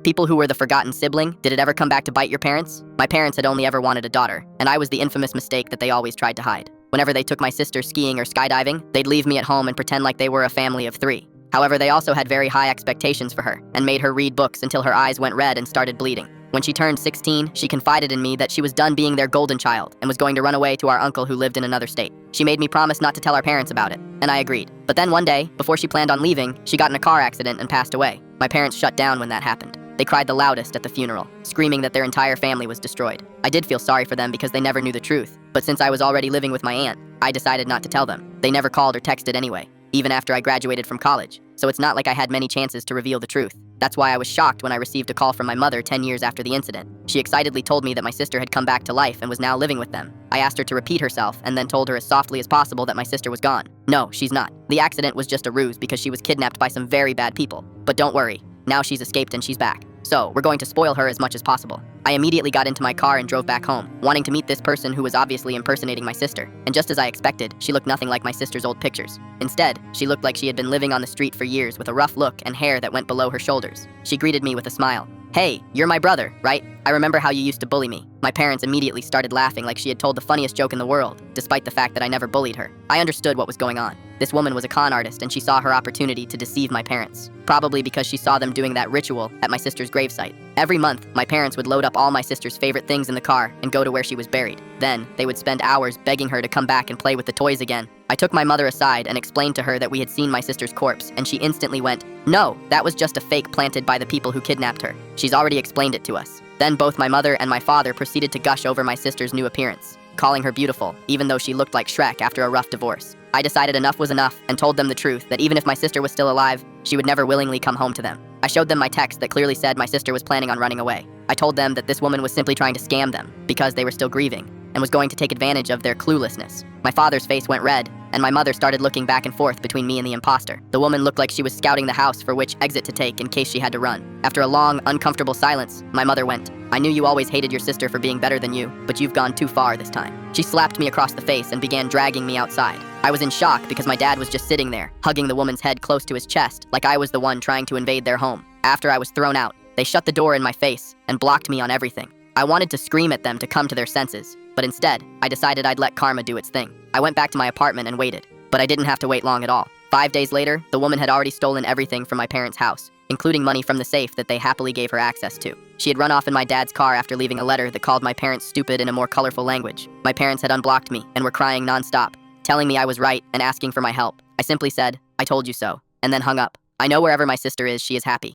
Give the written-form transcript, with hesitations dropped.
People who were the forgotten sibling. Did it ever come back to bite your parents? My parents had only ever wanted a daughter, and I was the infamous mistake that they always tried to hide. Whenever they took my sister skiing or skydiving, they'd leave me at home and pretend like they were a family of 3. However, they also had very high expectations for her, and made her read books until her eyes went red and started bleeding. When she turned 16, she confided in me that she was done being their golden child and was going to run away to our uncle who lived in another state. She made me promise not to tell our parents about it, and I agreed. But then one day, before she planned on leaving, she got in a car accident and passed away. My parents shut down when that happened. They cried the loudest at the funeral, screaming that their entire family was destroyed. I did feel sorry for them because they never knew the truth, but since I was already living with my aunt, I decided not to tell them. They never called or texted anyway, even after I graduated from college, so it's not like I had many chances to reveal the truth. That's why I was shocked when I received a call from my mother 10 years after the incident. She excitedly told me that my sister had come back to life and was now living with them. I asked her to repeat herself and then told her as softly as possible that my sister was gone. No, she's not. The accident was just a ruse because she was kidnapped by some very bad people. But don't worry, now she's escaped and she's back. So, we're going to spoil her as much as possible. I immediately got into my car and drove back home, wanting to meet this person who was obviously impersonating my sister. And just as I expected, she looked nothing like my sister's old pictures. Instead, she looked like she had been living on the street for years with a rough look and hair that went below her shoulders. She greeted me with a smile. "Hey, you're my brother, right? I remember how you used to bully me." My parents immediately started laughing like she had told the funniest joke in the world, despite the fact that I never bullied her. I understood what was going on. This woman was a con artist and she saw her opportunity to deceive my parents. Probably because she saw them doing that ritual at my sister's gravesite. Every month, my parents would load up all my sister's favorite things in the car and go to where she was buried. Then, they would spend hours begging her to come back and play with the toys again. I took my mother aside and explained to her that we had seen my sister's corpse, and she instantly went, "No, that was just a fake planted by the people who kidnapped her. She's already explained it to us." Then both my mother and my father proceeded to gush over my sister's new appearance, calling her beautiful, even though she looked like Shrek after a rough divorce. I decided enough was enough and told them the truth, that even if my sister was still alive, she would never willingly come home to them. I showed them my text that clearly said my sister was planning on running away. I told them that this woman was simply trying to scam them because they were still grieving and was going to take advantage of their cluelessness. My father's face went red, and my mother started looking back and forth between me and the imposter. The woman looked like she was scouting the house for which exit to take in case she had to run. After a long, uncomfortable silence, my mother went, "I knew you always hated your sister for being better than you, but you've gone too far this time." She slapped me across the face and began dragging me outside. I was in shock because my dad was just sitting there, hugging the woman's head close to his chest, like I was the one trying to invade their home. After I was thrown out, they shut the door in my face and blocked me on everything. I wanted to scream at them to come to their senses, but instead, I decided I'd let karma do its thing. I went back to my apartment and waited, but I didn't have to wait long at all. 5 days later, the woman had already stolen everything from my parents' house, including money from the safe that they happily gave her access to. She had run off in my dad's car after leaving a letter that called my parents stupid in a more colorful language. My parents had unblocked me and were crying nonstop, telling me I was right and asking for my help. I simply said, "I told you so," and then hung up. I know wherever my sister is, she is happy.